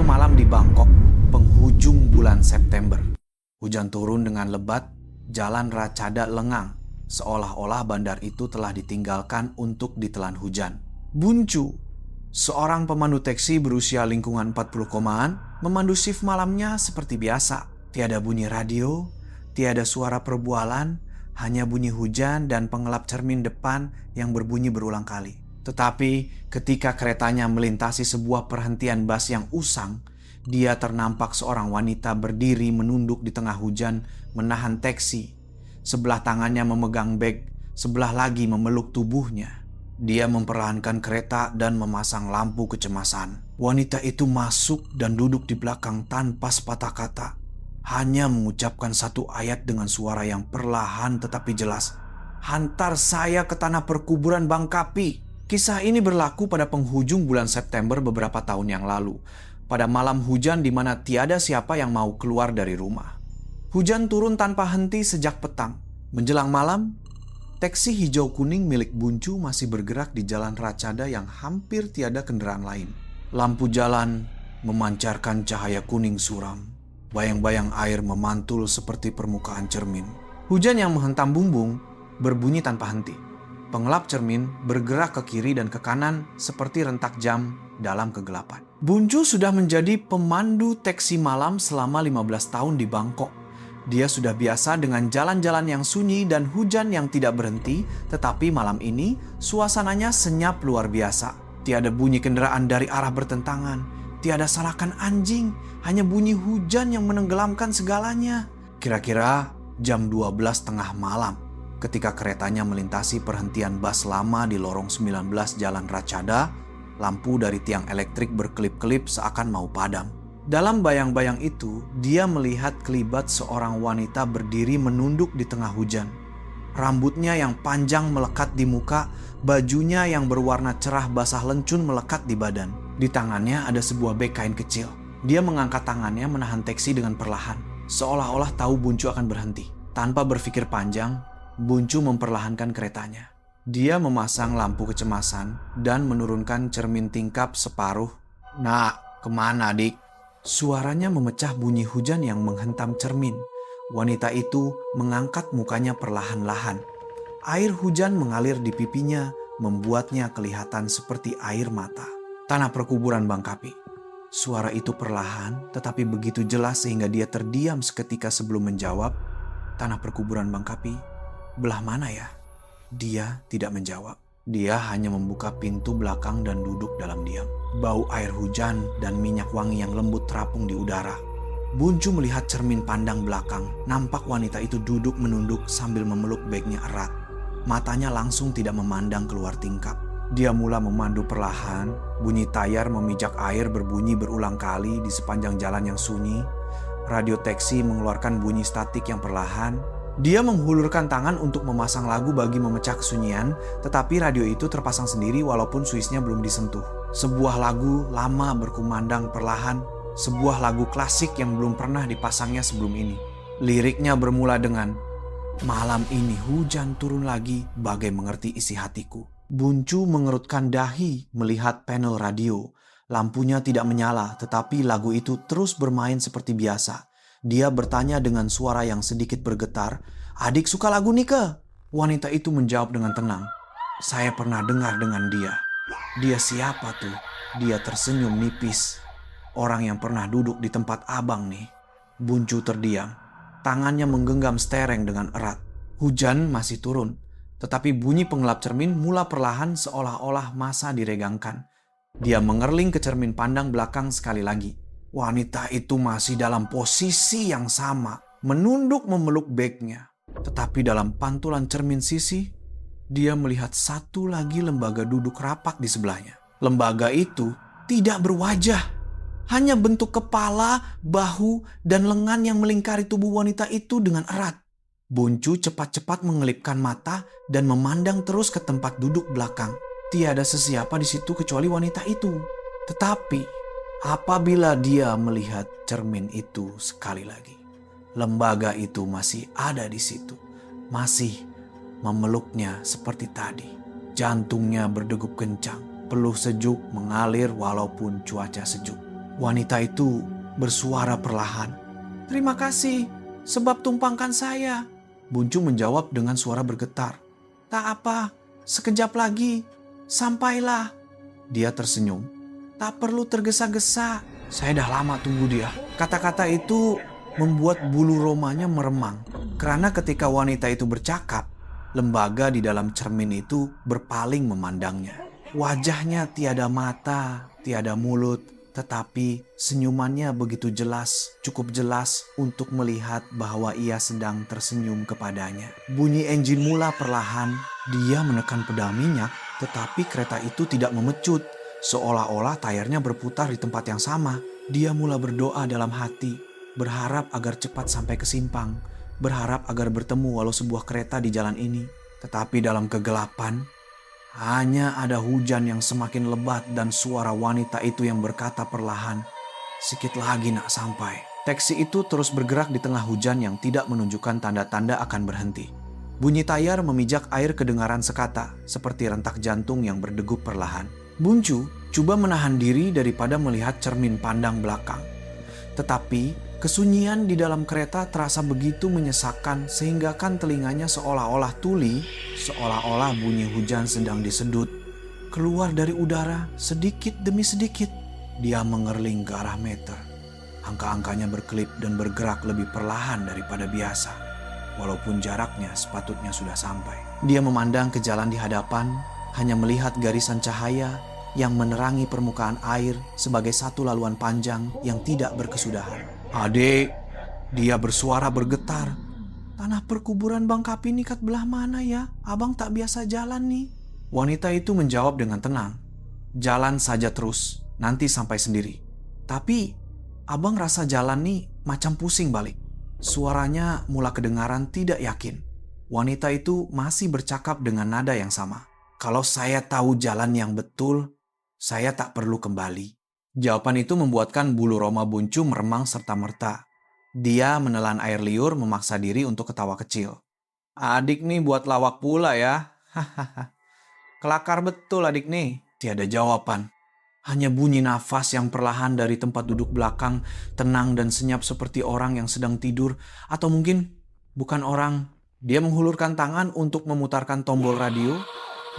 malam di Bangkok, penghujung bulan September. Hujan turun dengan lebat, jalan Ratchada lengang, seolah-olah bandar itu telah ditinggalkan untuk ditelan hujan. Buncu, seorang pemandu taksi berusia lingkungan 40 komaan, memandu shift malamnya seperti biasa. Tiada bunyi radio, tiada suara perbualan, hanya bunyi hujan dan pengelap cermin depan yang berbunyi berulang kali. Tetapi ketika keretanya melintasi sebuah perhentian bus yang usang, dia ternampak seorang wanita berdiri menunduk di tengah hujan menahan taksi. Sebelah tangannya memegang beg, sebelah lagi memeluk tubuhnya. Dia memperlahankan kereta dan memasang lampu kecemasan. Wanita itu masuk dan duduk di belakang tanpa sepatah kata. Hanya mengucapkan satu ayat dengan suara yang perlahan tetapi jelas. "Hantar saya ke tanah perkuburan Bangkapi." Kisah ini berlaku pada penghujung bulan September beberapa tahun yang lalu. Pada malam hujan di mana tiada siapa yang mau keluar dari rumah. Hujan turun tanpa henti sejak petang. Menjelang malam, taksi hijau kuning milik Buncu masih bergerak di jalan Ratchada yang hampir tiada kendaraan lain. Lampu jalan memancarkan cahaya kuning suram. Bayang-bayang air memantul seperti permukaan cermin. Hujan yang menghentam bumbung berbunyi tanpa henti. Pengelap cermin bergerak ke kiri dan ke kanan seperti rentak jam dalam kegelapan. Buncu sudah menjadi pemandu taksi malam selama 15 tahun di Bangkok. Dia sudah biasa dengan jalan-jalan yang sunyi dan hujan yang tidak berhenti, tetapi malam ini suasananya senyap luar biasa. Tiada bunyi kendaraan dari arah bertentangan, tiada salakan anjing, hanya bunyi hujan yang menenggelamkan segalanya. Kira-kira jam 12 tengah malam, ketika keretanya melintasi perhentian bus lama di lorong 19 Jalan Ratchada, lampu dari tiang elektrik berkelip-kelip seakan mau padam. Dalam bayang-bayang itu, dia melihat kelibat seorang wanita berdiri menunduk di tengah hujan. Rambutnya yang panjang melekat di muka, bajunya yang berwarna cerah basah lencun melekat di badan. Di tangannya ada sebuah beg kain kecil. Dia mengangkat tangannya menahan taksi dengan perlahan, seolah-olah tahu Buncu akan berhenti. Tanpa berpikir panjang, Buncu memperlahankan keretanya. Dia memasang lampu kecemasan dan menurunkan cermin tingkap separuh. "Nak, kemana dik?" Suaranya memecah bunyi hujan yang menghentam cermin. Wanita itu mengangkat mukanya perlahan-lahan. Air hujan mengalir di pipinya, membuatnya kelihatan seperti air mata. "Tanah perkuburan Bangkapi." Suara itu perlahan tetapi begitu jelas sehingga dia terdiam seketika sebelum menjawab. "Tanah perkuburan Bangkapi? Belah mana ya?" Dia tidak menjawab. Dia hanya membuka pintu belakang dan duduk dalam diam. Bau air hujan dan minyak wangi yang lembut terapung di udara. Buncu melihat cermin pandang belakang. Nampak wanita itu duduk menunduk sambil memeluk begnya erat. Matanya langsung tidak memandang keluar tingkap. Dia mula memandu perlahan. Bunyi tayar memijak air berbunyi berulang kali di sepanjang jalan yang sunyi. Radio taksi mengeluarkan bunyi statik yang perlahan. Dia menghulurkan tangan untuk memasang lagu bagi memecah kesunyian, tetapi radio itu terpasang sendiri walaupun switchnya belum disentuh. Sebuah lagu lama berkumandang perlahan, sebuah lagu klasik yang belum pernah dipasangnya sebelum ini. Liriknya bermula dengan, "Malam ini hujan turun lagi, bagai mengerti isi hatiku." Buncu mengerutkan dahi melihat panel radio. Lampunya tidak menyala, tetapi lagu itu terus bermain seperti biasa. Dia bertanya dengan suara yang sedikit bergetar, "Adik suka lagu ini ke?" Wanita itu menjawab dengan tenang, "Saya pernah dengar dengan dia." "Dia siapa tuh?" Dia tersenyum nipis. "Orang yang pernah duduk di tempat abang nih." Buncu terdiam. Tangannya menggenggam stereng dengan erat. Hujan masih turun, tetapi bunyi pengelap cermin mula perlahan seolah-olah masa diregangkan. Dia mengerling ke cermin pandang belakang sekali lagi. Wanita itu masih dalam posisi yang sama, menunduk memeluk begnya. Tetapi dalam pantulan cermin sisi, dia melihat satu lagi lembaga duduk rapat di sebelahnya. Lembaga itu tidak berwajah, hanya bentuk kepala, bahu, dan lengan yang melingkari tubuh wanita itu dengan erat. Buncu cepat-cepat mengelipkan mata dan memandang terus ke tempat duduk belakang. Tiada sesiapa di situ kecuali wanita itu. Tetapi apabila dia melihat cermin itu sekali lagi, lembaga itu masih ada di situ, masih memeluknya seperti tadi. Jantungnya berdegup kencang, peluh sejuk mengalir walaupun cuaca sejuk. Wanita itu bersuara perlahan. "Terima kasih, sebab tumpangkan saya." Buncu menjawab dengan suara bergetar. "Tak apa, sekejap lagi, sampailah." Dia tersenyum. "Tak perlu tergesa-gesa, saya dah lama tunggu dia." Kata-kata itu membuat bulu romanya meremang. Karena ketika wanita itu bercakap, lembaga di dalam cermin itu berpaling memandangnya. Wajahnya tiada mata, tiada mulut, tetapi senyumannya begitu jelas, cukup jelas untuk melihat bahwa ia sedang tersenyum kepadanya. Bunyi enjin mula perlahan, dia menekan pedal minyak, tetapi kereta itu tidak memecut. Seolah-olah tayarnya berputar di tempat yang sama. Dia mula berdoa dalam hati, berharap agar cepat sampai ke simpang, berharap agar bertemu walau sebuah kereta di jalan ini. Tetapi dalam kegelapan, hanya ada hujan yang semakin lebat dan suara wanita itu yang berkata perlahan, "Sikit lagi nak sampai." Taksi itu terus bergerak di tengah hujan yang tidak menunjukkan tanda-tanda akan berhenti. Bunyi tayar memijak air kedengaran sekata, seperti rentak jantung yang berdegup perlahan. Buncu coba menahan diri daripada melihat cermin pandang belakang. Tetapi kesunyian di dalam kereta terasa begitu menyesakkan sehingga kan telinganya seolah-olah tuli, seolah-olah bunyi hujan sedang disedut. Keluar dari udara sedikit demi sedikit, dia mengerling ke arah meter. Angka-angkanya berkelip dan bergerak lebih perlahan daripada biasa, walaupun jaraknya sepatutnya sudah sampai. Dia memandang ke jalan di hadapan, hanya melihat garisan cahaya yang menerangi permukaan air sebagai satu laluan panjang yang tidak berkesudahan. "Adik," dia bersuara bergetar. "Tanah perkuburan Bang Kapinikat belah mana ya? Abang tak biasa jalan nih." Wanita itu menjawab dengan tenang. "Jalan saja terus, nanti sampai sendiri. Tapi abang rasa jalan nih macam pusing balik." Suaranya mula kedengaran tidak yakin. Wanita itu masih bercakap dengan nada yang sama. "Kalau saya tahu jalan yang betul, saya tak perlu kembali." Jawaban itu membuatkan bulu roma Buncu meremang serta-merta. Dia menelan air liur memaksa diri untuk ketawa kecil. "Adik nih buat lawak pula ya. Hahaha. Kelakar betul adik nih." Tiada jawaban. Hanya bunyi nafas yang perlahan dari tempat duduk belakang, tenang dan senyap seperti orang yang sedang tidur. Atau mungkin bukan orang. Dia menghulurkan tangan untuk memutarkan tombol radio,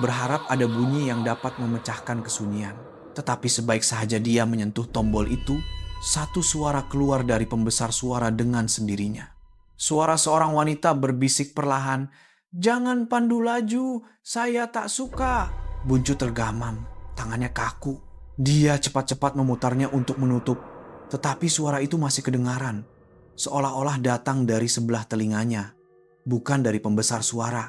berharap ada bunyi yang dapat memecahkan kesunyian. Tetapi sebaik sahaja dia menyentuh tombol itu, satu suara keluar dari pembesar suara dengan sendirinya. Suara seorang wanita berbisik perlahan, "Jangan pandu laju, saya tak suka." Buncu tergamam, tangannya kaku. Dia cepat-cepat memutarnya untuk menutup, tetapi suara itu masih kedengaran, seolah-olah datang dari sebelah telinganya, bukan dari pembesar suara.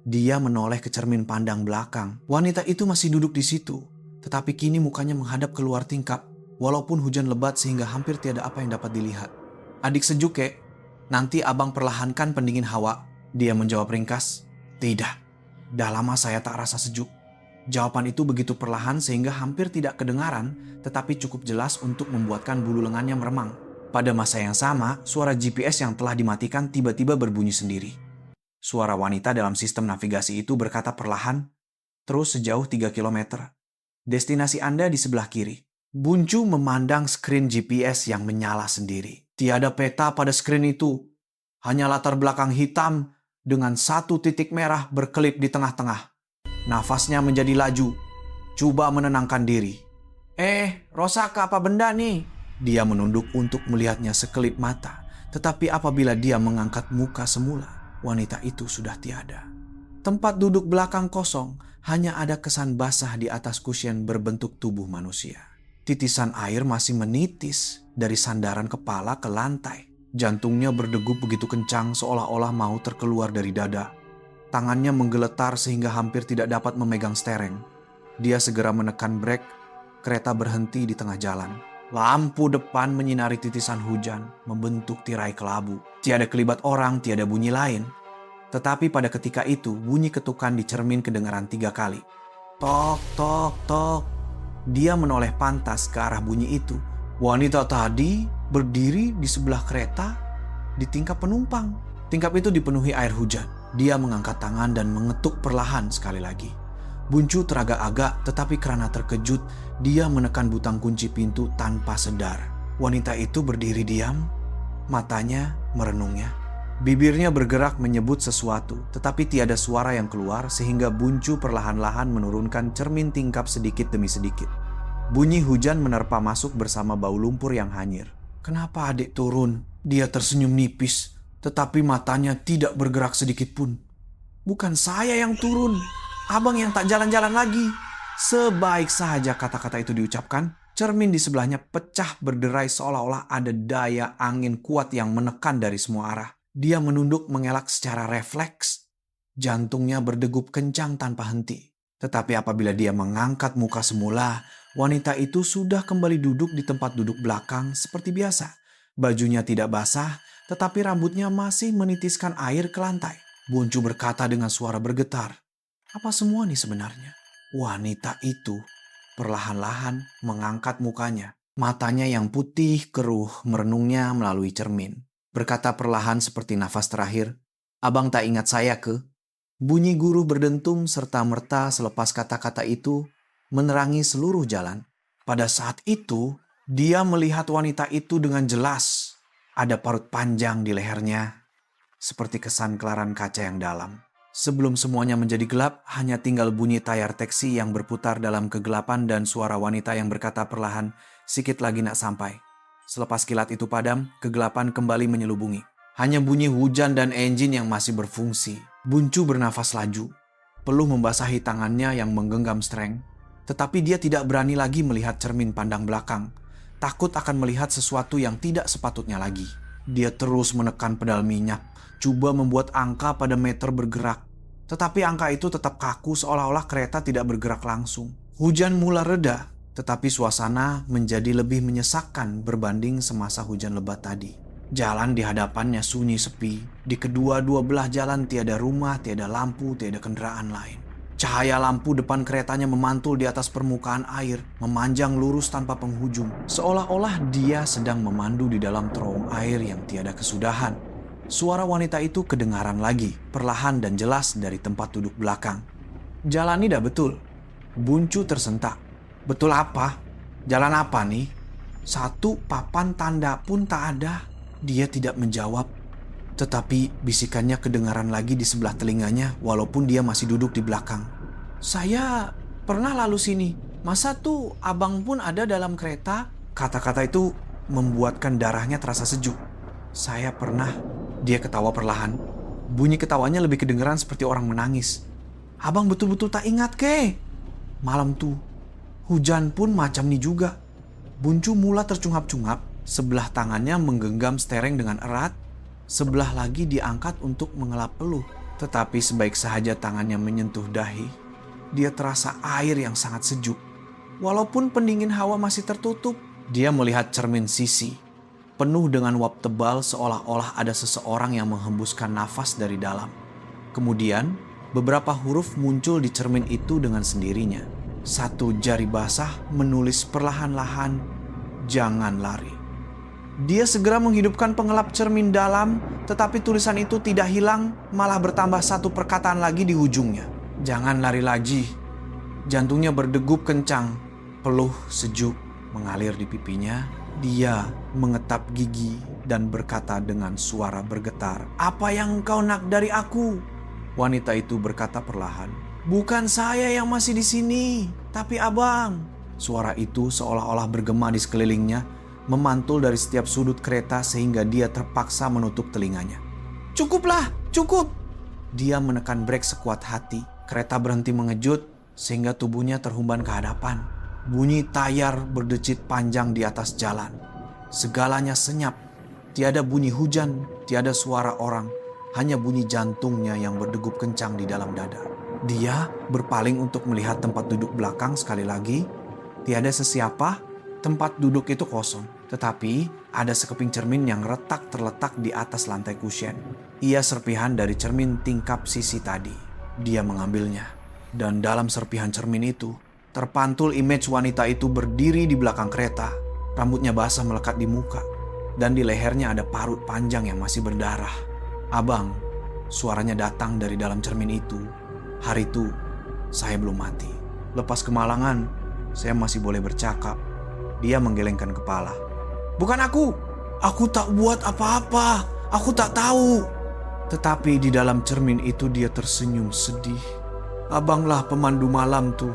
Dia menoleh ke cermin pandang belakang. Wanita itu masih duduk di situ, tetapi kini mukanya menghadap keluar tingkap, walaupun hujan lebat sehingga hampir tiada apa yang dapat dilihat. "Adik sejuk, kek? Nanti abang perlahankan pendingin hawa." Dia menjawab ringkas. "Tidak, dah lama saya tak rasa sejuk." Jawaban itu begitu perlahan sehingga hampir tidak kedengaran, tetapi cukup jelas untuk membuatkan bulu lengannya meremang. Pada masa yang sama, suara GPS yang telah dimatikan tiba-tiba berbunyi sendiri. Suara wanita dalam sistem navigasi itu berkata perlahan, "Terus sejauh 3 kilometer. Destinasi Anda di sebelah kiri." Buncu memandang skrin GPS yang menyala sendiri. Tiada peta pada skrin itu. Hanya latar belakang hitam dengan satu titik merah berkelip di tengah-tengah. Nafasnya menjadi laju. Coba menenangkan diri. Rosaka apa benda nih?" Dia menunduk untuk melihatnya sekelip mata. Tetapi apabila dia mengangkat muka semula, wanita itu sudah tiada. Tempat duduk belakang kosong, hanya ada kesan basah di atas kusyen berbentuk tubuh manusia. Titisan air masih menitis dari sandaran kepala ke lantai. Jantungnya berdegup begitu kencang seolah-olah mau terkeluar dari dada. Tangannya menggeletar sehingga hampir tidak dapat memegang stereng. Dia segera menekan brek, kereta berhenti di tengah jalan. Lampu depan menyinari titisan hujan, membentuk tirai kelabu. Tiada kelibat orang, tiada bunyi lain. Tetapi pada ketika itu, bunyi ketukan di cermin kedengaran 3 kali. Tok, tok, tok. Dia menoleh pantas ke arah bunyi itu. Wanita tadi berdiri di sebelah kereta di tingkap penumpang. Tingkap itu dipenuhi air hujan. Dia mengangkat tangan dan mengetuk perlahan sekali lagi. Buncu teragak-agak, tetapi karena terkejut, dia menekan butang kunci pintu tanpa sadar. Wanita itu berdiri diam, matanya merenungnya. Bibirnya bergerak menyebut sesuatu, tetapi tiada suara yang keluar sehingga Buncu perlahan-lahan menurunkan cermin tingkap sedikit demi sedikit. Bunyi hujan menerpa masuk bersama bau lumpur yang hanyir. Kenapa adik turun? Dia tersenyum nipis, tetapi matanya tidak bergerak sedikit pun. Bukan saya yang turun, abang yang tak jalan-jalan lagi. Sebaik saja kata-kata itu diucapkan, cermin di sebelahnya pecah berderai seolah-olah ada daya angin kuat yang menekan dari semua arah. Dia menunduk mengelak secara refleks. Jantungnya berdegup kencang tanpa henti. Tetapi apabila dia mengangkat muka semula, wanita itu sudah kembali duduk di tempat duduk belakang seperti biasa. Bajunya tidak basah, tetapi rambutnya masih menitiskan air ke lantai. Buncu berkata dengan suara bergetar, "Apa semua nih sebenarnya?" Wanita itu perlahan-lahan mengangkat mukanya. Matanya yang putih keruh merenungnya melalui cermin. Berkata perlahan seperti nafas terakhir, "Abang tak ingat saya ke?" Bunyi guru berdentum serta-merta selepas kata-kata itu menerangi seluruh jalan. Pada saat itu, dia melihat wanita itu dengan jelas. Ada parut panjang di lehernya, seperti kesan kelaran kaca yang dalam. Sebelum semuanya menjadi gelap, hanya tinggal bunyi tayar taksi yang berputar dalam kegelapan dan suara wanita yang berkata perlahan, "Sikit lagi nak sampai." Selepas kilat itu padam, kegelapan kembali menyelubungi. Hanya bunyi hujan dan enjin yang masih berfungsi. Buncu bernafas laju, peluh membasahi tangannya yang menggenggam streng. Tetapi dia tidak berani lagi melihat cermin pandang belakang. Takut akan melihat sesuatu yang tidak sepatutnya lagi. Dia terus menekan pedal minyak, coba membuat angka pada meter bergerak. Tetapi angka itu tetap kaku seolah-olah kereta tidak bergerak langsung. Hujan mulai reda, tetapi suasana menjadi lebih menyesakkan berbanding semasa hujan lebat tadi. Jalan di hadapannya sunyi sepi. Di kedua-dua belah jalan tiada rumah, tiada lampu, tiada kendaraan lain. Cahaya lampu depan keretanya memantul di atas permukaan air, memanjang lurus tanpa penghujung. Seolah-olah dia sedang memandu di dalam terowong air yang tiada kesudahan. Suara wanita itu kedengaran lagi, perlahan dan jelas dari tempat duduk belakang. "Jalan ini dah betul." Buncu tersentak. "Betul apa? Jalan apa nih? Satu papan tanda pun tak ada." Dia tidak menjawab, tetapi bisikannya kedengaran lagi di sebelah telinganya walaupun dia masih duduk di belakang. "Saya pernah lalu sini. Masa tuh abang pun ada dalam kereta?" Kata-kata itu membuatkan darahnya terasa sejuk. "Saya pernah." Dia ketawa perlahan. Bunyi ketawanya lebih kedengaran seperti orang menangis. "Abang betul-betul tak ingat ke? Malam tuh, hujan pun macam ni juga." Buncu mula tercungap-cungap. Sebelah tangannya menggenggam stereng dengan erat, sebelah lagi diangkat untuk mengelap peluh. Tetapi sebaik sahaja tangannya menyentuh dahi, dia terasa air yang sangat sejuk. Walaupun pendingin hawa masih tertutup, dia melihat cermin sisi, penuh dengan uap tebal seolah-olah ada seseorang yang menghembuskan nafas dari dalam. Kemudian, beberapa huruf muncul di cermin itu dengan sendirinya. Satu jari basah menulis perlahan-lahan, "Jangan lari." Dia segera menghidupkan pengelap cermin dalam, tetapi tulisan itu tidak hilang, malah bertambah satu perkataan lagi di ujungnya. "Jangan lari lagi." Jantungnya berdegup kencang, peluh sejuk mengalir di pipinya. Dia mengetap gigi dan berkata dengan suara bergetar, "Apa yang kau nak dari aku?" Wanita itu berkata perlahan, "Bukan saya yang masih di sini, tapi abang." Suara itu seolah-olah bergema di sekelilingnya, memantul dari setiap sudut kereta sehingga dia terpaksa menutup telinganya. "Cukuplah, cukup!" Dia menekan brek sekuat hati. Kereta berhenti mengejut sehingga tubuhnya terhumban ke hadapan. Bunyi tayar berdecit panjang di atas jalan. Segalanya senyap. Tiada bunyi hujan, tiada suara orang. Hanya bunyi jantungnya yang berdegup kencang di dalam dada. Dia berpaling untuk melihat tempat duduk belakang sekali lagi. Tiada sesiapa, tempat duduk itu kosong. Tetapi ada sekeping cermin yang retak terletak di atas lantai kusyen. Ia serpihan dari cermin tingkap sisi tadi. Dia mengambilnya. Dan dalam serpihan cermin itu, terpantul image wanita itu berdiri di belakang kereta. Rambutnya basah melekat di muka. Dan di lehernya ada parut panjang yang masih berdarah. "Abang," suaranya datang dari dalam cermin itu. Hari itu, Saya belum mati. Lepas kemalangan, saya masih boleh bercakap. Dia menggelengkan kepala. Bukan aku! Aku tak buat apa-apa. Aku tak tahu. Tetapi di dalam cermin itu dia tersenyum sedih. Abanglah pemandu malam tuh.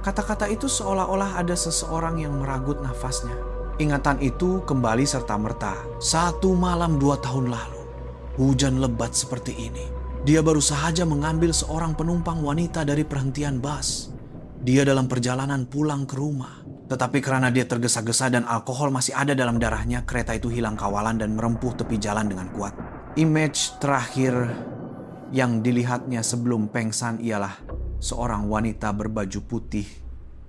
Kata-kata itu seolah-olah ada seseorang yang meragut nafasnya. Ingatan itu kembali serta-merta. 1 malam 2 tahun lalu. Hujan lebat seperti ini. Dia baru saja mengambil seorang penumpang wanita dari perhentian bus. Dia dalam perjalanan pulang ke rumah. Tetapi karena dia tergesa-gesa dan alkohol masih ada dalam darahnya, kereta itu hilang kawalan dan merempuh tepi jalan dengan kuat. Image terakhir yang dilihatnya sebelum pengsan ialah seorang wanita berbaju putih.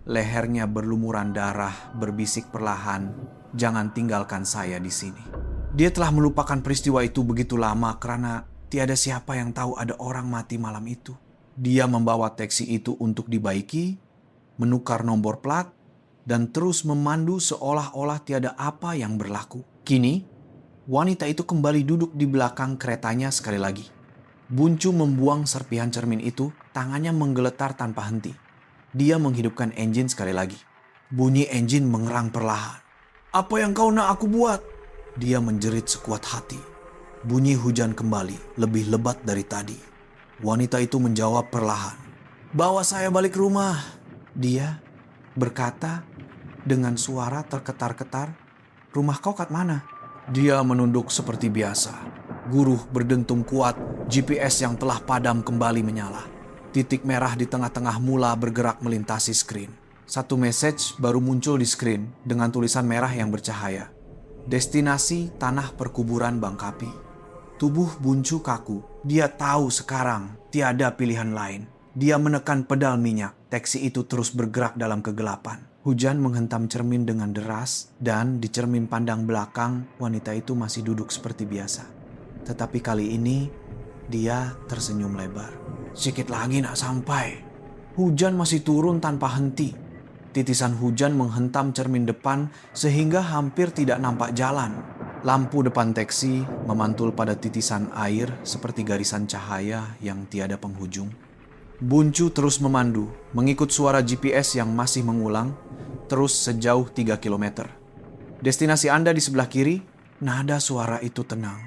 Lehernya berlumuran darah, berbisik perlahan, "Jangan tinggalkan saya di sini." Dia telah melupakan peristiwa itu begitu lama karena tiada siapa yang tahu ada orang mati malam itu. Dia membawa taksi itu untuk dibaiki, menukar nomor plat, dan terus memandu seolah-olah tiada apa yang berlaku. Kini, wanita itu kembali duduk di belakang keretanya sekali lagi. Buncu membuang serpihan cermin itu, tangannya menggeletar tanpa henti. Dia menghidupkan engine sekali lagi. Bunyi engine mengerang perlahan. "Apa yang kau nak aku buat?" Dia menjerit sekuat hati. Bunyi hujan kembali, lebih lebat dari tadi. Wanita itu menjawab perlahan. "Bawa saya balik ke rumah." Dia berkata dengan suara terketar-ketar, "Rumah kau kat mana?" Dia menunduk seperti biasa. Guruh berdentum kuat, GPS yang telah padam kembali menyala. Titik merah di tengah-tengah mula bergerak melintasi skrin. Satu message baru muncul di skrin dengan tulisan merah yang bercahaya. Destinasi tanah perkuburan Bangkapi. Tubuh Buncu kaku. Dia tahu sekarang tiada pilihan lain. Dia menekan pedal minyak. Taksi itu terus bergerak dalam kegelapan. Hujan menghentam cermin dengan deras dan di cermin pandang belakang wanita itu masih duduk seperti biasa. Tetapi kali ini dia tersenyum lebar. "Sikit lagi nak sampai." Hujan masih turun tanpa henti. Titisan hujan menghentam cermin depan sehingga hampir tidak nampak jalan. Lampu depan taksi memantul pada titisan air seperti garisan cahaya yang tiada penghujung. Buncu terus memandu, mengikut suara GPS yang masih mengulang, terus sejauh 3 kilometer. Destinasi Anda di sebelah kiri, nada suara itu tenang.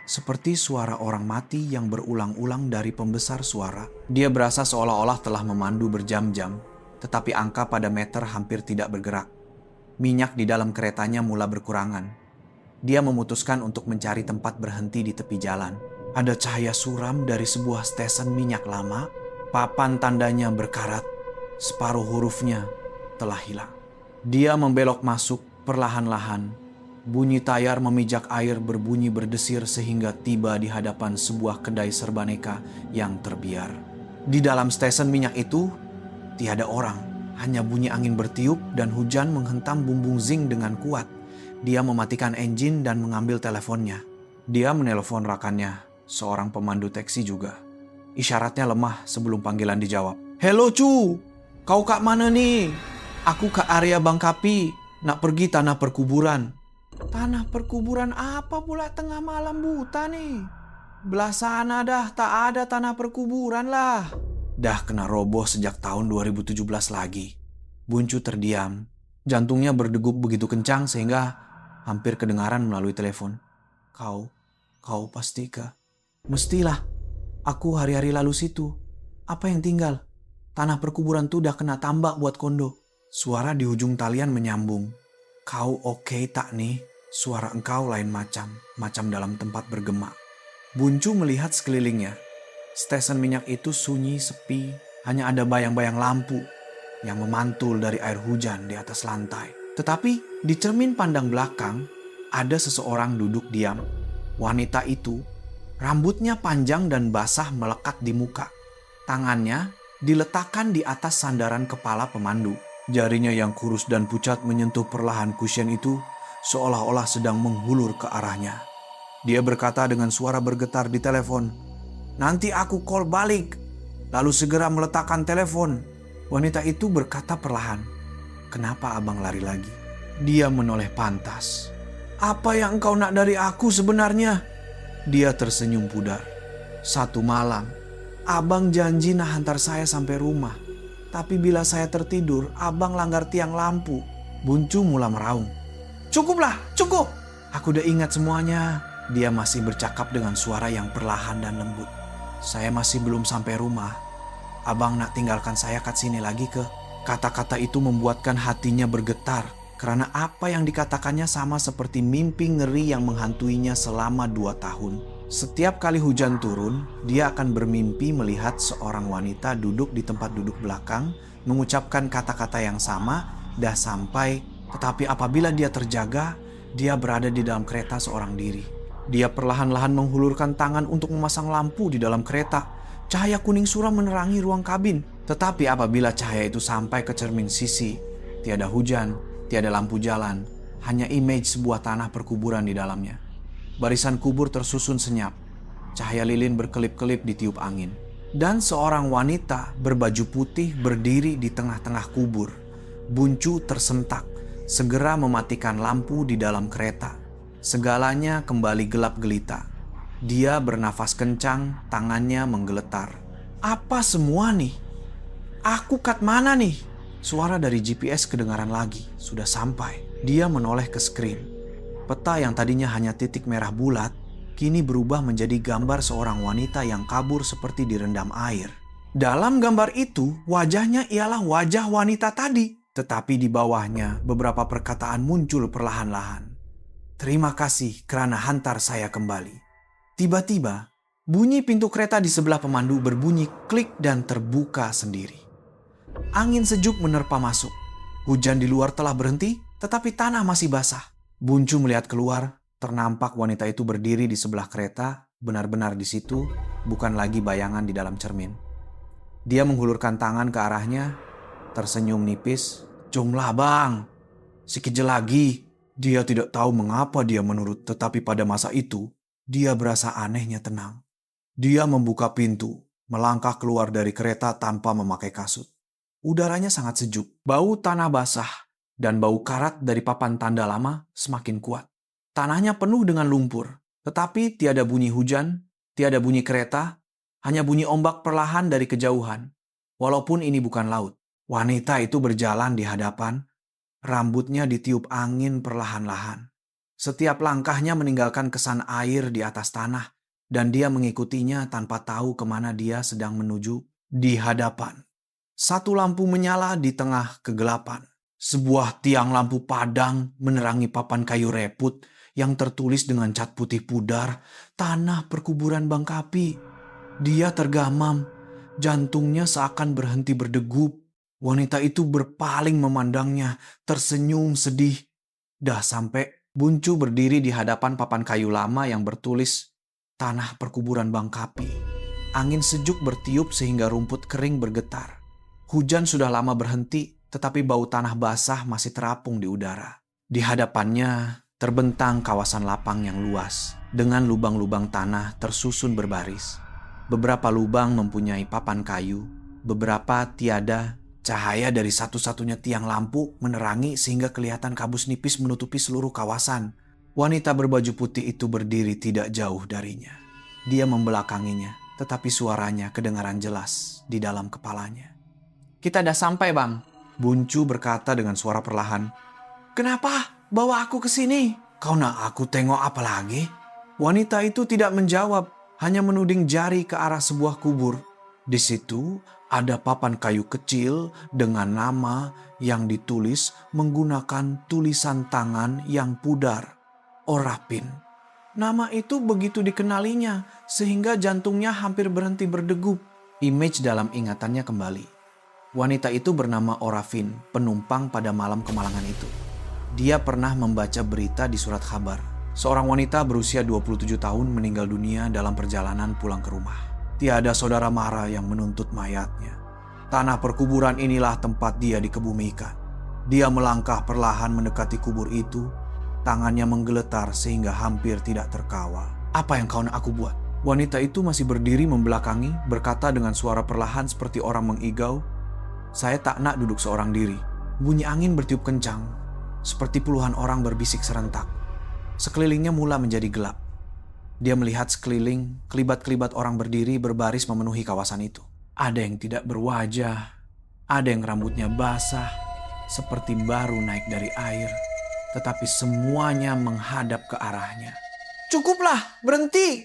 Seperti suara orang mati yang berulang-ulang dari pembesar suara. Dia berasa seolah-olah telah memandu berjam-jam, tetapi angka pada meter hampir tidak bergerak. Minyak di dalam keretanya mula berkurangan. Dia memutuskan untuk mencari tempat berhenti di tepi jalan. Ada cahaya suram dari sebuah stesen minyak lama. Papan tandanya berkarat. Separuh hurufnya telah hilang. Dia membelok masuk perlahan-lahan. Bunyi tayar memijak air berbunyi berdesir sehingga tiba di hadapan sebuah kedai serbaneka yang terbiar. Di dalam stesen minyak itu, tiada orang. Hanya bunyi angin bertiup dan hujan menghentam bumbung zinc dengan kuat. Dia mematikan engine dan mengambil teleponnya. Dia menelpon rakannya, seorang pemandu taksi juga. Isyaratnya lemah sebelum panggilan dijawab. "Hello cu, kau kak mana nih? Aku ke area Bangkapi, nak pergi tanah perkuburan." "Tanah perkuburan apa pula tengah malam buta nih? Belah sana dah tak ada tanah perkuburan lah." Dah kena roboh sejak tahun 2017 lagi. Buncu terdiam. Jantungnya berdegup begitu kencang sehingga hampir kedengaran melalui telepon. Kau pastikah?" "Mestilah. Aku hari-hari lalu situ. Apa yang tinggal? Tanah perkuburan tuh udah kena tambak buat kondo." Suara di ujung talian menyambung. "Kau oke tak nih? Suara engkau lain macam dalam tempat bergema." Buncu melihat sekelilingnya. Stesen minyak itu sunyi, sepi. Hanya ada bayang-bayang lampu yang memantul dari air hujan di atas lantai. Tetapi di cermin pandang belakang ada seseorang duduk diam. Wanita itu rambutnya panjang dan basah melekat di muka. Tangannya diletakkan di atas sandaran kepala pemandu. Jarinya yang kurus dan pucat menyentuh perlahan kusyen itu seolah-olah sedang menghulur ke arahnya. Dia berkata dengan suara bergetar di telepon, "Nanti aku call balik." Lalu segera meletakkan telepon. Wanita itu berkata perlahan, "Kenapa abang lari lagi?" Dia menoleh pantas. "Apa yang engkau nak dari aku sebenarnya?" Dia tersenyum pudar. "1 malam, abang janji nah hantar saya sampai rumah. Tapi bila saya tertidur, abang langgar tiang lampu. Buncu mulai meraung. Cukuplah, cukup. Aku udah ingat semuanya. Dia masih bercakap dengan suara yang perlahan dan lembut. Saya masih belum sampai rumah. Abang nak tinggalkan saya kat sini lagi ke? Kata-kata itu membuatkan hatinya bergetar. Karena apa yang dikatakannya sama seperti mimpi ngeri yang menghantuinya selama 2 tahun. Setiap kali hujan turun, dia akan bermimpi melihat seorang wanita duduk di tempat duduk belakang, mengucapkan kata-kata yang sama, dah sampai. Tetapi apabila dia terjaga, dia berada di dalam kereta seorang diri. Dia perlahan-lahan menghulurkan tangan untuk memasang lampu di dalam kereta. Cahaya kuning suram menerangi ruang kabin. Tetapi apabila cahaya itu sampai ke cermin sisi, tiada hujan, tiada lampu jalan, hanya image sebuah tanah perkuburan di dalamnya. Barisan kubur tersusun senyap. Cahaya lilin berkelip-kelip ditiup angin. Dan seorang wanita berbaju putih berdiri di tengah-tengah kubur. Buncu tersentak, segera mematikan lampu di dalam kereta. Segalanya kembali gelap gelita. Dia bernafas kencang, tangannya menggeletar. Apa semua nih? Aku kat mana nih? Suara dari GPS kedengaran lagi. Sudah sampai. Dia menoleh ke screen. Peta yang tadinya hanya titik merah bulat, kini berubah menjadi gambar seorang wanita yang kabur seperti direndam air. Dalam gambar itu, wajahnya ialah wajah wanita tadi. Tetapi di bawahnya beberapa perkataan muncul perlahan-lahan. Terima kasih kerana hantar saya kembali. Tiba-tiba, bunyi pintu kereta di sebelah pemandu berbunyi klik dan terbuka sendiri. Angin sejuk menerpa masuk. Hujan di luar telah berhenti, tetapi tanah masih basah. Buncu melihat keluar, ternampak wanita itu berdiri di sebelah kereta, benar-benar di situ, bukan lagi bayangan di dalam cermin. Dia menghulurkan tangan ke arahnya, tersenyum nipis. Jomlah bang, sikit lagi. Dia tidak tahu mengapa dia menurut, tetapi pada masa itu, dia berasa anehnya tenang. Dia membuka pintu, melangkah keluar dari kereta tanpa memakai kasut. Udaranya sangat sejuk, bau tanah basah, dan bau karat dari papan tanda lama semakin kuat. Tanahnya penuh dengan lumpur, tetapi tiada bunyi hujan, tiada bunyi kereta, hanya bunyi ombak perlahan dari kejauhan. Walaupun ini bukan laut. Wanita itu berjalan di hadapan, rambutnya ditiup angin perlahan-lahan. Setiap langkahnya meninggalkan kesan air di atas tanah, dan dia mengikutinya tanpa tahu kemana dia sedang menuju di hadapan. Satu lampu menyala di tengah kegelapan. Sebuah tiang lampu padang menerangi papan kayu reput yang tertulis dengan cat putih pudar, tanah perkuburan Bangkapi. Dia tergamam, jantungnya seakan berhenti berdegup. Wanita itu berpaling memandangnya, tersenyum sedih. Dah sampai, Buncu berdiri di hadapan papan kayu lama yang bertulis Tanah Perkuburan Bangkapi. Angin sejuk bertiup sehingga rumput kering bergetar. Hujan sudah lama berhenti, tetapi bau tanah basah masih terapung di udara. Di hadapannya terbentang kawasan lapang yang luas, dengan lubang-lubang tanah tersusun berbaris. Beberapa lubang mempunyai papan kayu, beberapa tiada. Cahaya dari satu-satunya tiang lampu menerangi sehingga kelihatan kabus nipis menutupi seluruh kawasan. Wanita berbaju putih itu berdiri tidak jauh darinya. Dia membelakanginya, tetapi suaranya kedengaran jelas di dalam kepalanya. Kita dah sampai bang, Buncu berkata dengan suara perlahan. Kenapa bawa aku ke sini? Kau nak aku tengok apa lagi? Wanita itu tidak menjawab, hanya menuding jari ke arah sebuah kubur. Di situ ada papan kayu kecil dengan nama yang ditulis menggunakan tulisan tangan yang pudar. Orapin. Nama itu begitu dikenalinya sehingga jantungnya hampir berhenti berdegup. Image dalam ingatannya kembali. Wanita itu bernama Orafin, penumpang pada malam kemalangan itu. Dia pernah membaca berita di surat kabar. Seorang wanita berusia 27 tahun meninggal dunia dalam perjalanan pulang ke rumah. Tiada saudara mara yang menuntut mayatnya. Tanah perkuburan inilah tempat dia dikebumikan. Dia melangkah perlahan mendekati kubur itu. Tangannya menggeletar sehingga hampir tidak terkawal. Apa yang kau nak aku buat? Wanita itu masih berdiri membelakangi, berkata dengan suara perlahan seperti orang mengigau. Saya tak nak duduk seorang diri. Bunyi angin bertiup kencang, seperti puluhan orang berbisik serentak. Sekelilingnya mula menjadi gelap. Dia melihat sekeliling, kelibat-kelibat orang berdiri berbaris memenuhi kawasan itu. Ada yang tidak berwajah, Ada yang rambutnya basah, seperti baru naik dari air, tetapi semuanya menghadap ke arahnya. "Cukuplah, berhenti!"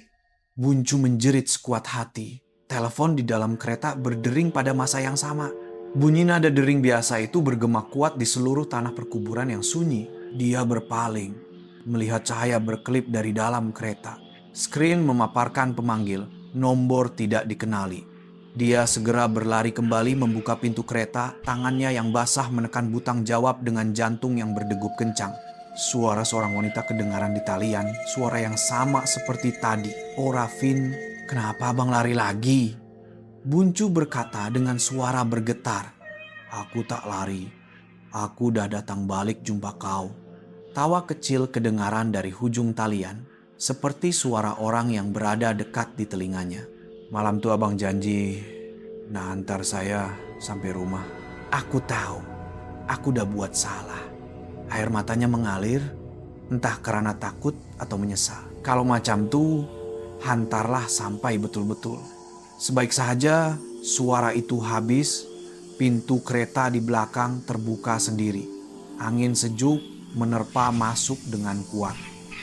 Buncu menjerit sekuat hati. Telepon di dalam kereta berdering pada masa yang sama. Bunyi nada dering biasa itu bergema kuat di seluruh tanah perkuburan yang sunyi. Dia berpaling, melihat cahaya berkelip dari dalam kereta. Skrin memaparkan pemanggil, nomor tidak dikenali. Dia segera berlari kembali membuka pintu kereta, tangannya yang basah menekan butang jawab dengan jantung yang berdegup kencang. Suara seorang wanita kedengaran di talian, suara yang sama seperti tadi. "Oh Rafin, kenapa abang lari lagi?" Buncu berkata dengan suara bergetar. "Aku tak lari, aku udah datang balik jumpa kau." Tawa kecil kedengaran dari hujung talian, seperti suara orang yang berada dekat di telinganya. "Malam tuh abang janji, nah antar saya sampai rumah." "Aku tahu, aku udah buat salah." Air matanya mengalir, entah karena takut atau menyesal. "Kalau macam tuh, hantarlah sampai betul-betul." Sebaik saja suara itu habis, pintu kereta di belakang terbuka sendiri. Angin sejuk menerpa masuk dengan kuat.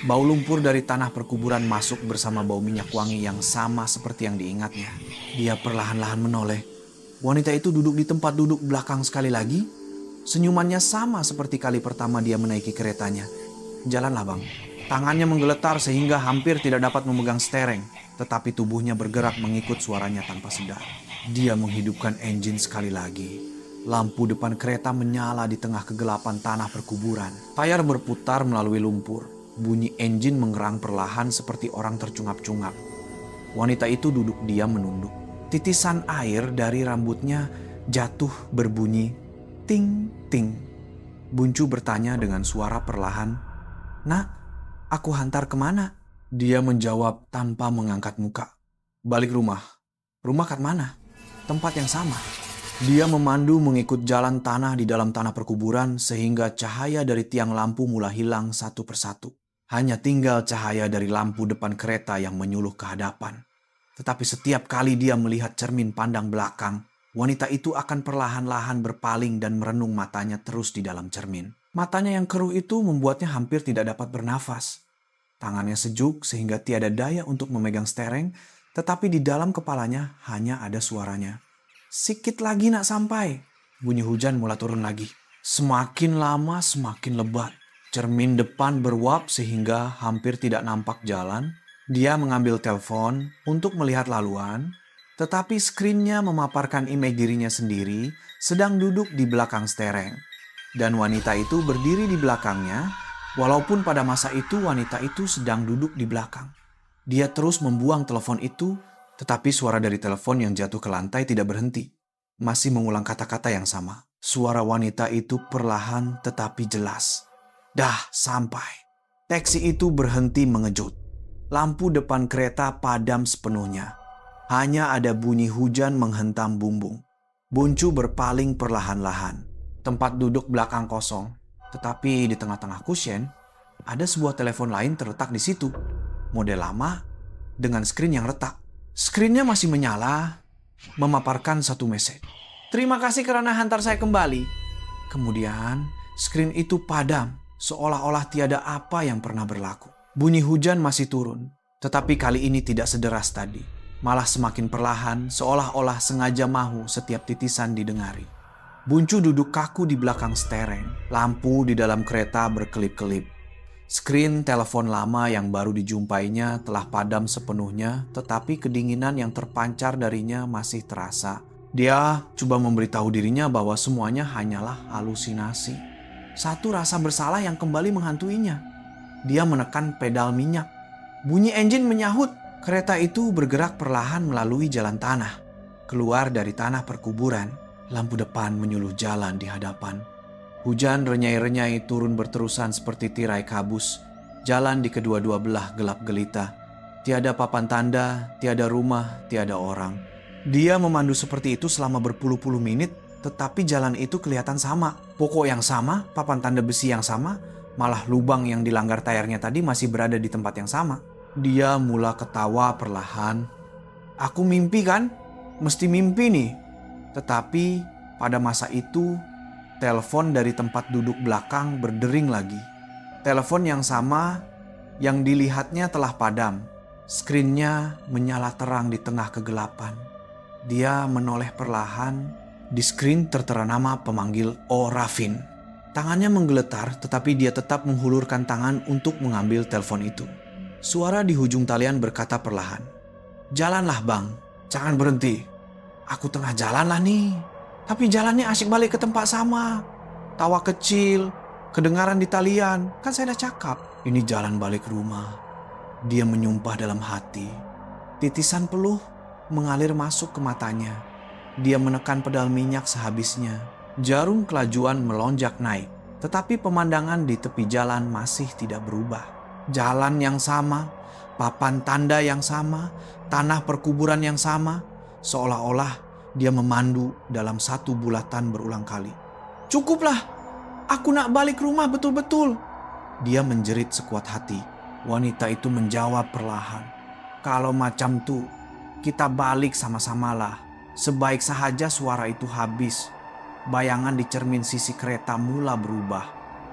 Bau lumpur dari tanah perkuburan masuk bersama bau minyak wangi yang sama seperti yang diingatnya. Dia perlahan-lahan menoleh. Wanita itu duduk di tempat duduk belakang sekali lagi. Senyumannya sama seperti kali pertama dia menaiki keretanya. "Jalanlah bang." Tangannya menggeletar sehingga hampir tidak dapat memegang stereng. Tetapi tubuhnya bergerak mengikut suaranya tanpa sadar. Dia menghidupkan engine sekali lagi. Lampu depan kereta menyala di tengah kegelapan tanah perkuburan. Tayar berputar melalui lumpur. Bunyi engine mengerang perlahan seperti orang tercungap-cungap. Wanita itu duduk diam menunduk. Titisan air dari rambutnya jatuh berbunyi ting ting. Buncu bertanya dengan suara perlahan, "Nak, aku hantar kemana?" Dia menjawab tanpa mengangkat muka. "Balik rumah." "Rumah kat mana?" "Tempat yang sama." Dia memandu mengikut jalan tanah di dalam tanah perkuburan sehingga cahaya dari tiang lampu mulai hilang satu persatu. Hanya tinggal cahaya dari lampu depan kereta yang menyuluh ke hadapan. Tetapi setiap kali dia melihat cermin pandang belakang, wanita itu akan perlahan-lahan berpaling dan merenung matanya terus di dalam cermin. Matanya yang keruh itu membuatnya hampir tidak dapat bernafas. Tangannya sejuk sehingga tiada daya untuk memegang stereng, tetapi di dalam kepalanya hanya ada suaranya. "Sikit lagi nak sampai." Bunyi hujan mulai turun lagi. Semakin lama semakin lebat. Cermin depan beruap sehingga hampir tidak nampak jalan. Dia mengambil telepon untuk melihat laluan, tetapi skrinnya memaparkan image dirinya sendiri sedang duduk di belakang stereng. Dan wanita itu berdiri di belakangnya, walaupun pada masa itu wanita itu sedang duduk di belakang. Dia terus membuang telepon itu, tetapi suara dari telepon yang jatuh ke lantai tidak berhenti. Masih mengulang kata-kata yang sama. Suara wanita itu perlahan tetapi jelas. "Dah sampai." Taksi itu berhenti mengejut. Lampu depan kereta padam sepenuhnya. Hanya ada bunyi hujan menghentam bumbung. Buncu berpaling perlahan-lahan. Tempat duduk belakang kosong. Tetapi di tengah-tengah kusyen, ada sebuah telepon lain terletak di situ. Model lama dengan skrin yang retak. Skrinnya masih menyala, memaparkan satu message. "Terima kasih karena hantar saya kembali." Kemudian skrin itu padam, seolah-olah tiada apa yang pernah berlaku. Bunyi hujan masih turun, tetapi kali ini tidak sederas tadi. Malah semakin perlahan, seolah-olah sengaja mahu setiap titisan didengari. Buncu duduk kaku di belakang stereng. Lampu di dalam kereta berkelip-kelip. Skrin telepon lama yang baru dijumpainya telah padam sepenuhnya, tetapi kedinginan yang terpancar darinya masih terasa. Dia coba memberitahu dirinya bahwa semuanya hanyalah halusinasi. Satu rasa bersalah yang kembali menghantuinya. Dia menekan pedal minyak. Bunyi engine menyahut. Kereta itu bergerak perlahan melalui jalan tanah. Keluar dari tanah perkuburan, lampu depan menyuluh jalan di hadapan. Hujan renyai-renyai turun berterusan seperti tirai kabus. Jalan di kedua-dua belah gelap gelita. Tiada papan tanda, tiada rumah, tiada orang. Dia memandu seperti itu selama berpuluh-puluh menit, tetapi jalan itu kelihatan sama. Pokok yang sama, papan tanda besi yang sama, malah lubang yang dilanggar tayarnya tadi masih berada di tempat yang sama. Dia mula ketawa perlahan. "Aku mimpi kan? Mesti mimpi nih." Tetapi Pada masa itu, telepon dari tempat duduk belakang berdering lagi. Telepon yang sama yang dilihatnya telah padam. Skrinnya menyala terang di tengah kegelapan. Dia menoleh perlahan. Di skrin tertera nama pemanggil Orafin. Tangannya menggeletar, tetapi dia tetap menghulurkan tangan untuk mengambil telepon itu. Suara di ujung talian berkata perlahan, "Jalanlah bang, jangan berhenti. Aku tengah jalan lah nih. Tapi jalannya asyik balik ke tempat sama. Tawa kecil, kedengaran di talian. Kan saya udah cakap, ini jalan balik rumah." Dia menyumpah dalam hati. Titisan peluh mengalir masuk ke matanya. Dia menekan pedal minyak sehabisnya. Jarum kelajuan melonjak naik. Tetapi pemandangan di tepi jalan masih tidak berubah. Jalan yang sama, papan tanda yang sama, tanah perkuburan yang sama. Seolah-olah dia memandu dalam satu bulatan berulang kali. "Cukuplah, aku nak balik rumah betul-betul." Dia menjerit sekuat hati. Wanita itu menjawab perlahan, "Kalau macam tuh, kita balik sama-samalah." Sebaik sahaja suara itu habis. Bayangan di cermin sisi kereta mula berubah.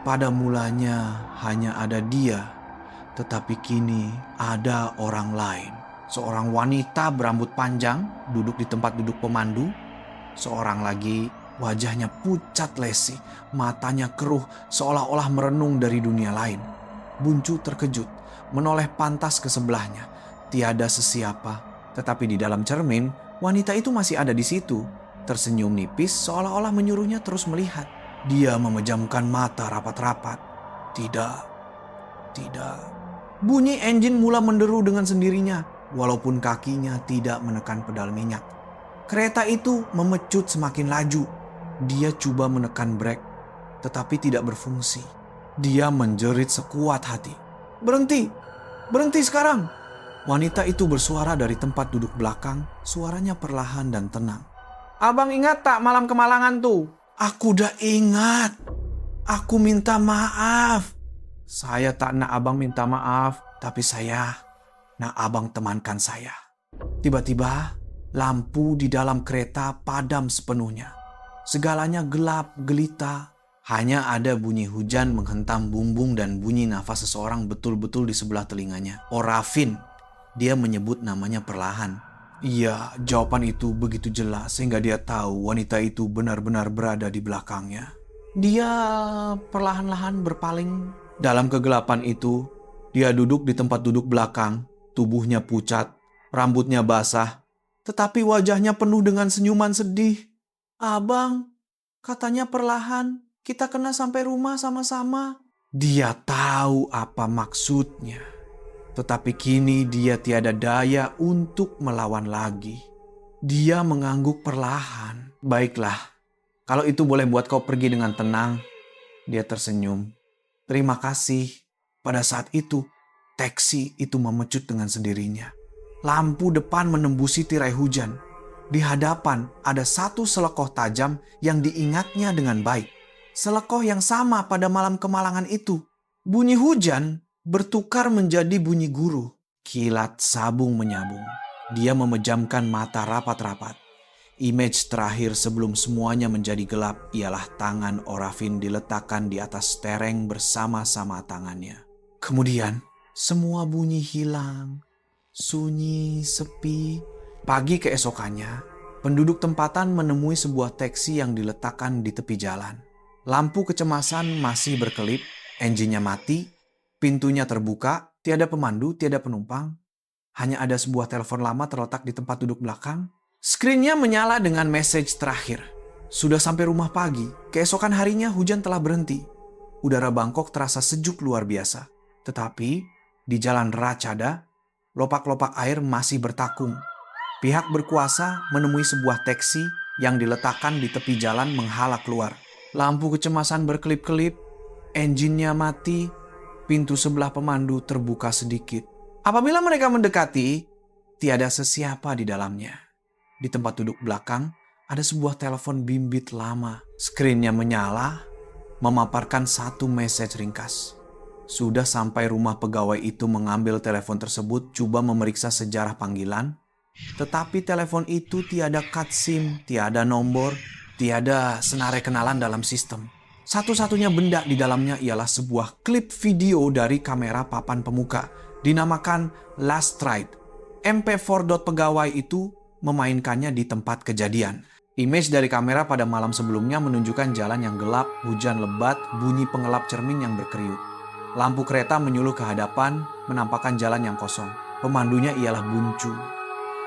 Pada mulanya hanya ada dia, tetapi kini ada orang lain. Seorang wanita berambut panjang duduk di tempat duduk pemandu. Seorang lagi wajahnya pucat lesi, matanya keruh seolah-olah merenung dari dunia lain. Buncu terkejut, menoleh pantas ke sebelahnya. Tiada sesiapa, tetapi di dalam cermin wanita itu masih ada di situ, tersenyum nipis seolah-olah menyuruhnya terus melihat. Dia memejamkan mata rapat-rapat. Tidak. Bunyi enjin mula menderu dengan sendirinya, walaupun kakinya tidak menekan pedal minyak. Kereta itu memecut semakin laju. Dia coba menekan brek, tetapi tidak berfungsi. Dia menjerit sekuat hati. Berhenti sekarang!" Wanita itu bersuara dari tempat duduk belakang, suaranya perlahan dan tenang. "Abang ingat tak malam kemalangan tuh?" "Aku udah ingat. Aku minta maaf." "Saya tak nak abang minta maaf, tapi saya nak abang temankan saya." Tiba-tiba, lampu di dalam kereta padam sepenuhnya. Segalanya gelap gelita. Hanya ada bunyi hujan menghentam bumbung dan bunyi nafas seseorang betul-betul di sebelah telinganya. Orafin. Dia menyebut namanya perlahan. Iya, jawaban itu begitu jelas sehingga dia tahu wanita itu benar-benar berada di belakangnya. Dia perlahan-lahan berpaling. Dalam kegelapan itu, dia duduk di tempat duduk belakang. Tubuhnya pucat, rambutnya basah, tetapi wajahnya penuh dengan senyuman sedih. "Abang," katanya perlahan, "kita kena sampai rumah sama-sama." Dia tahu apa maksudnya. Tetapi kini dia tiada daya untuk melawan lagi. Dia mengangguk perlahan. "Baiklah, kalau itu boleh buat kau pergi dengan tenang." Dia tersenyum. "Terima kasih." Pada saat itu, taksi itu memecut dengan sendirinya. Lampu depan menembusi tirai hujan. Di hadapan ada satu selekoh tajam yang diingatnya dengan baik. Selekoh yang sama pada malam kemalangan itu. Bunyi hujan bertukar menjadi bunyi guru. Kilat sabung menyambung. Dia memejamkan mata rapat-rapat. Image terakhir sebelum semuanya menjadi gelap ialah tangan Orafin diletakkan di atas stereng bersama-sama tangannya. Kemudian semua bunyi hilang. Sunyi, sepi. Pagi keesokannya, penduduk tempatan menemui sebuah taksi yang diletakkan di tepi jalan. Lampu kecemasan masih berkelip, enjinnya mati. Pintunya terbuka, tiada pemandu, tiada penumpang. Hanya ada sebuah telepon lama terletak di tempat duduk belakang. Skrinnya menyala dengan message terakhir. Sudah sampai rumah pagi. Keesokan harinya hujan telah berhenti. Udara Bangkok terasa sejuk luar biasa. Tetapi di jalan Ratchada, lopak-lopak air masih bertakung. Pihak berkuasa menemui sebuah taksi yang diletakkan di tepi jalan menghala keluar. Lampu kecemasan berkelip-kelip, enjinnya mati. Pintu sebelah pemandu terbuka sedikit. Apabila mereka mendekati, tiada sesiapa di dalamnya. Di tempat duduk belakang, ada sebuah telepon bimbit lama. Skrinnya menyala, memaparkan satu message ringkas. Sudah sampai rumah pegawai itu mengambil telepon tersebut, coba memeriksa sejarah panggilan. Tetapi telepon itu tiada cut SIM, tiada nomor, Tiada senare kenalan dalam sistem. Satu-satunya benda di dalamnya ialah sebuah klip video dari kamera papan pemuka, dinamakan Last Ride. MP4 pegawai itu memainkannya di tempat kejadian. Image dari kamera pada malam sebelumnya menunjukkan jalan yang gelap, hujan lebat, bunyi pengelap cermin yang berkeriut. Lampu kereta menyuluh ke hadapan, menampakkan jalan yang kosong. Pemandunya ialah Buncu.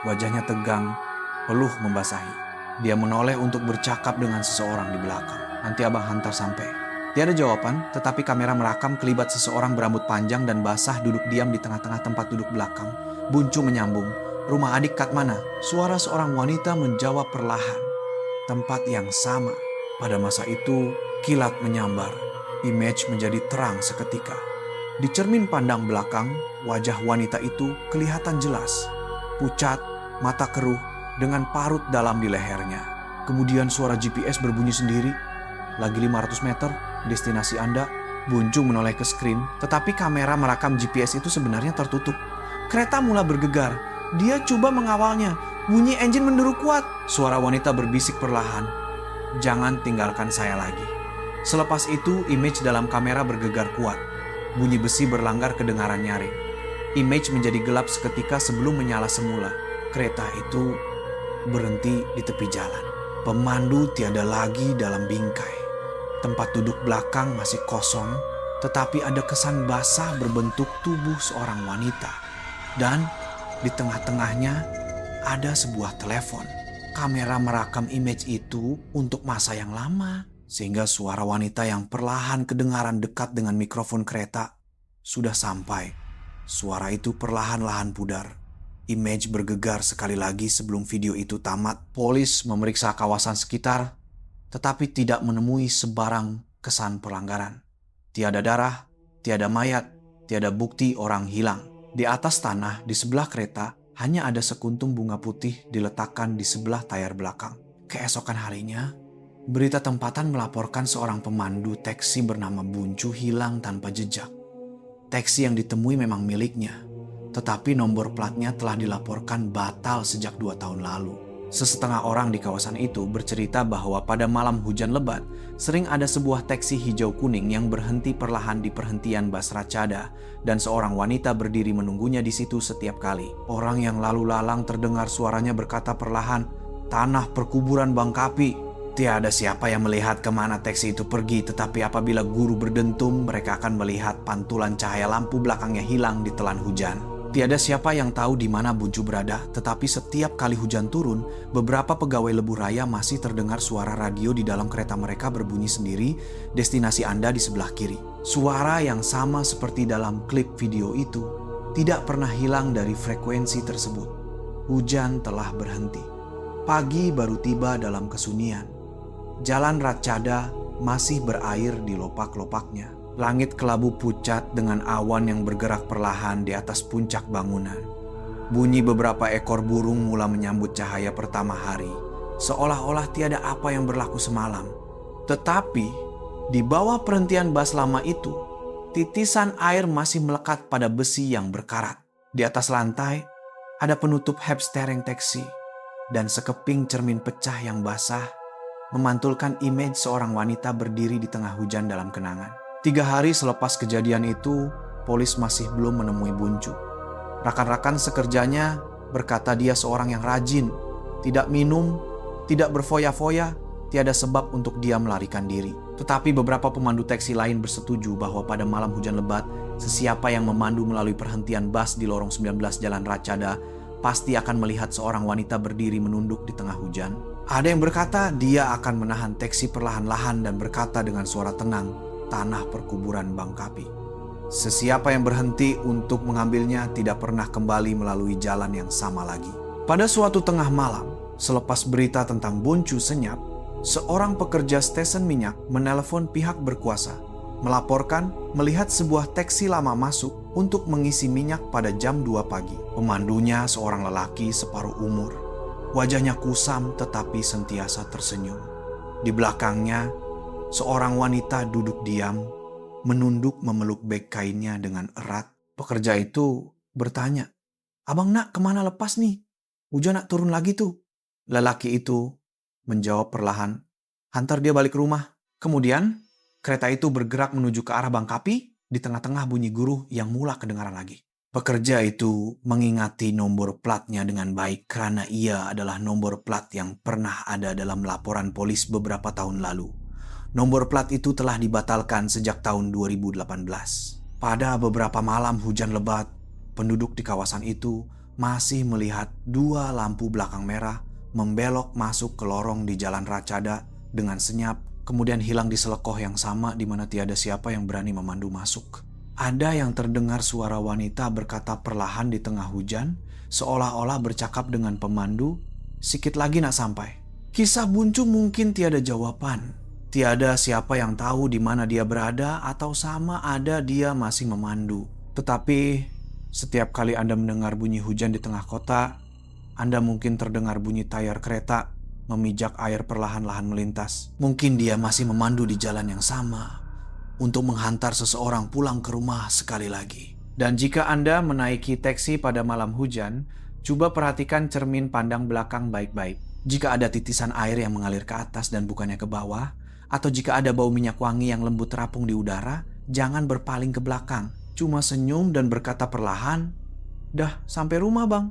Wajahnya tegang, peluh membasahi. Dia menoleh untuk bercakap dengan seseorang di belakang. Nanti abang hantar sampai. Tiada jawaban, tetapi kamera merakam kelibat seseorang berambut panjang dan basah duduk diam di tengah-tengah tempat duduk belakang. Buncu menyambung, "Rumah adik kat mana?" Suara seorang wanita menjawab perlahan. Tempat yang sama. Pada masa itu, kilat menyambar. Image menjadi terang seketika. Di cermin pandang belakang, wajah wanita itu kelihatan jelas. Pucat, mata keruh, dengan parut dalam di lehernya. Kemudian suara GPS berbunyi sendiri. Lagi 500 meter, destinasi Anda. Buncu menoleh ke screen, tetapi kamera merakam GPS itu sebenarnya tertutup. Kereta mulai bergegar. Dia coba mengawalnya. Bunyi engine menderu kuat. Suara wanita berbisik perlahan. "Jangan tinggalkan saya lagi." Selepas itu, image dalam kamera bergegar kuat. Bunyi besi berlanggar kedengaran nyaring. Image menjadi gelap seketika sebelum menyala semula. Kereta itu berhenti di tepi jalan. Pemandu tiada lagi dalam bingkai. Tempat duduk belakang masih kosong, tetapi ada kesan basah berbentuk tubuh seorang wanita. Dan di tengah-tengahnya ada sebuah telepon. Kamera merakam image itu untuk masa yang lama, sehingga suara wanita yang perlahan kedengaran dekat dengan mikrofon kereta sudah sampai. Suara itu perlahan-lahan pudar. Image bergegar sekali lagi sebelum video itu tamat. Polis memeriksa kawasan sekitar, tetapi tidak menemui sebarang kesan pelanggaran. Tiada darah, tiada mayat, tiada bukti orang hilang. Di atas tanah di sebelah kereta hanya ada sekuntum bunga putih diletakkan di sebelah tayar belakang. Keesokan harinya, berita tempatan melaporkan seorang pemandu teksi bernama Buncu hilang tanpa jejak. Teksi yang ditemui memang miliknya, tetapi nomor platnya telah dilaporkan batal sejak 2 tahun lalu. Sesetengah orang di kawasan itu bercerita bahwa pada malam hujan lebat, sering ada sebuah teksi hijau kuning yang berhenti perlahan di perhentian bus Ratchada, dan seorang wanita berdiri menunggunya di situ setiap kali. Orang yang lalu lalang terdengar suaranya berkata perlahan, "Tanah perkuburan Bang Kapi." Tiada siapa yang melihat kemana teksi itu pergi, tetapi apabila guru berdentum, mereka akan melihat pantulan cahaya lampu belakangnya hilang di telan hujan. Tiada siapa yang tahu di mana Buncu berada, tetapi setiap kali hujan turun, beberapa pegawai lebuh raya masih terdengar suara radio di dalam kereta mereka berbunyi sendiri, "Destinasi Anda di sebelah kiri." Suara yang sama seperti dalam klip video itu tidak pernah hilang dari frekuensi tersebut. Hujan telah berhenti. Pagi baru tiba dalam kesunyian. Jalan Ratchada masih berair di lopak-lopaknya. Langit kelabu pucat dengan awan yang bergerak perlahan di atas puncak bangunan. Bunyi beberapa ekor burung mula menyambut cahaya pertama hari, seolah-olah tiada apa yang berlaku semalam. Tetapi di bawah perhentian bus lama itu, titisan air masih melekat pada besi yang berkarat. Di atas lantai ada penutup hapstering teksi, dan sekeping cermin pecah yang basah memantulkan image seorang wanita berdiri di tengah hujan dalam kenangan. 3 hari selepas kejadian itu, polis masih belum menemui Buncu. Rakan-rakan sekerjanya berkata dia seorang yang rajin, tidak minum, tidak berfoya-foya, tiada sebab untuk dia melarikan diri. Tetapi beberapa pemandu teksi lain bersetuju bahwa pada malam hujan lebat, sesiapa yang memandu melalui perhentian bus di lorong 19 Jalan Ratchada pasti akan melihat seorang wanita berdiri menunduk di tengah hujan. Ada yang berkata dia akan menahan teksi perlahan-lahan dan berkata dengan suara tenang, "Tanah perkuburan Bang Kapi." Sesiapa yang berhenti untuk mengambilnya tidak pernah kembali melalui jalan yang sama lagi. Pada suatu tengah malam, selepas berita tentang Buncu senyap, seorang pekerja stesen minyak menelpon pihak berkuasa, melaporkan melihat sebuah teksi lama masuk untuk mengisi minyak pada jam 2 pagi. Pemandunya seorang lelaki separuh umur. Wajahnya kusam tetapi sentiasa tersenyum. Di belakangnya, seorang wanita duduk diam, menunduk memeluk beg kainnya dengan erat. Pekerja itu bertanya, "Abang nak kemana lepas nih? Hujan nak turun lagi tuh." Lelaki itu menjawab perlahan, hantar dia balik ke rumah. Kemudian, kereta itu bergerak menuju ke arah Bangkapi, di tengah-tengah bunyi guruh yang mula kedengaran lagi. Pekerja itu mengingati nomor platnya dengan baik karena ia adalah nomor plat yang pernah ada dalam laporan polis beberapa tahun lalu. Nomor plat itu telah dibatalkan sejak tahun 2018. Pada beberapa malam hujan lebat, penduduk di kawasan itu masih melihat dua lampu belakang merah membelok masuk ke lorong di Jalan Racada dengan senyap, kemudian hilang di selekoh yang sama di mana tiada siapa yang berani memandu masuk. Ada yang terdengar suara wanita berkata perlahan di tengah hujan, seolah-olah bercakap dengan pemandu, "Sikit lagi nak sampai." Kisah buncu mungkin tiada jawaban. Tiada siapa yang tahu di mana dia berada atau sama ada dia masih memandu. Tetapi setiap kali Anda mendengar bunyi hujan di tengah kota, Anda mungkin terdengar bunyi tayar kereta memijak air perlahan-lahan melintas. Mungkin dia masih memandu di jalan yang sama untuk menghantar seseorang pulang ke rumah sekali lagi. Dan jika Anda menaiki taksi pada malam hujan, coba perhatikan cermin pandang belakang baik-baik. Jika ada titisan air yang mengalir ke atas dan bukannya ke bawah, atau jika ada bau minyak wangi yang lembut terapung di udara, jangan berpaling ke belakang. Cuma senyum dan berkata perlahan, "Dah sampai rumah, Bang."